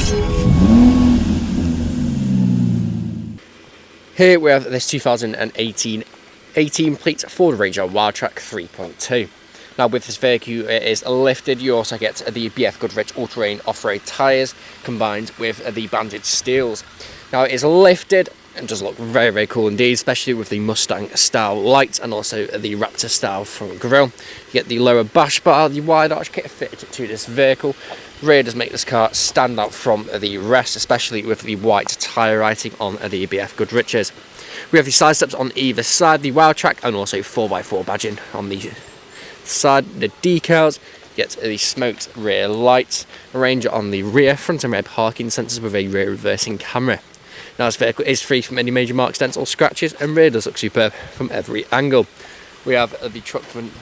Here we have this 2018 18 plate Ford Ranger WILDTRAK 3.2. Now with this vehicle it is lifted. You also get the BF Goodrich all-terrain off-road tyres combined with the banded steels. Now it is lifted and does look very, very cool indeed, especially with the Mustang style lights and also the Raptor style front grille. You get the lower bash bar, the wide arch kit fitted to this vehicle. Really does make this car stand out from the rest, especially with the white tyre writing on the BF Goodriches. We have the side steps on either side, the WILDTRAK, and also 4x4 badging on the side. The decals, get the smoked rear lights, a Ranger on the rear, front and rear parking sensors with a rear reversing camera. Now this vehicle is free from any major marks, dents or scratches and really does look superb from every angle. We have the truckman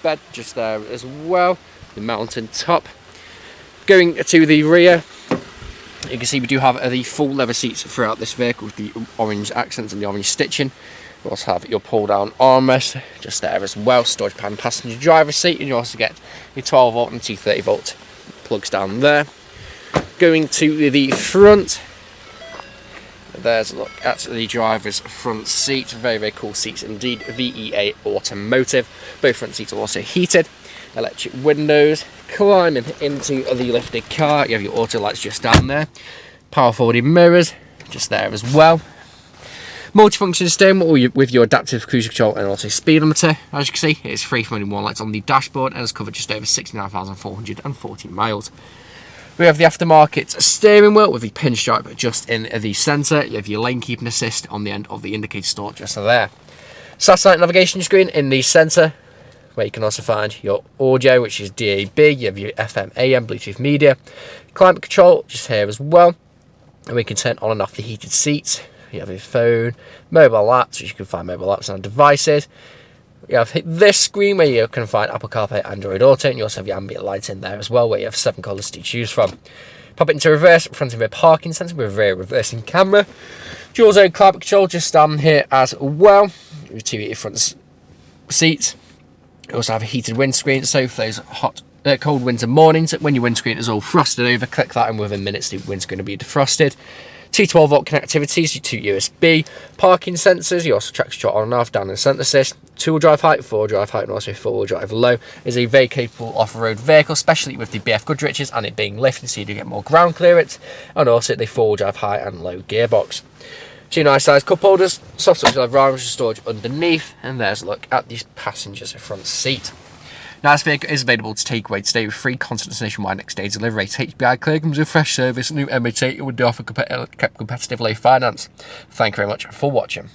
bed just there as well, the mountain top. Going to the rear, you can see we do have the full leather seats throughout this vehicle with the orange accents and the orange stitching. You also have your pull down armrest just there as well, storage pan passenger driver seat, and you also get your 12 volt and 230 volt plugs down there. Going to the front, there's a look at the driver's front seat. Very, very cool seats indeed. VEA Automotive. Both front seats are also heated. Electric windows. Climbing into the lifted car, you have your auto lights just down there. Power folding mirrors just there as well. Multifunction steering wheel with your adaptive cruise control and also speedometer. As you can see, it is free from any more lights on the dashboard and has covered just over 69,440 miles. We have the aftermarket steering wheel with the pinstripe just in the centre. You have your lane keeping assist on the end of the indicator stalk just there. Satellite navigation screen in the centre, where you can also find your audio, which is DAB. You have your FM, AM, Bluetooth media. Climate control just here as well. And we can turn on and off the heated seats. You have your phone, mobile apps, which you can find mobile apps on devices. You have this screen where you can find Apple CarPlay, Android Auto, and you also have your ambient lights in there as well, where you have 7 colours to choose from. Pop it into reverse, front and rear parking sensor with a rear reversing camera. Dual zone climate control just down here as well. With 2 heated front seats. You also have a heated windscreen, so for those cold winter mornings, when your windscreen is all frosted over, click that and within minutes the windscreen will be defrosted. 2 12 volt connectivities, your 2 USB, parking sensors, you also traction control on and off, down and centre assist, 2-wheel drive height, 4-wheel drive height and also 4-wheel drive low. Is a very capable off-road vehicle, especially with the BF Goodriches and it being lifted so you do get more ground clearance, and also the 4-wheel drive high and low gearbox. 2 nice sized cup holders, soft touch leather arms for storage underneath, and there's a look at the passenger's front seat. Now this vehicle is available to take away today with free continental nationwide next day delivery. HPI clear, comes with fresh service, new MOT, and would offer competitive low finance. Thank you very much for watching.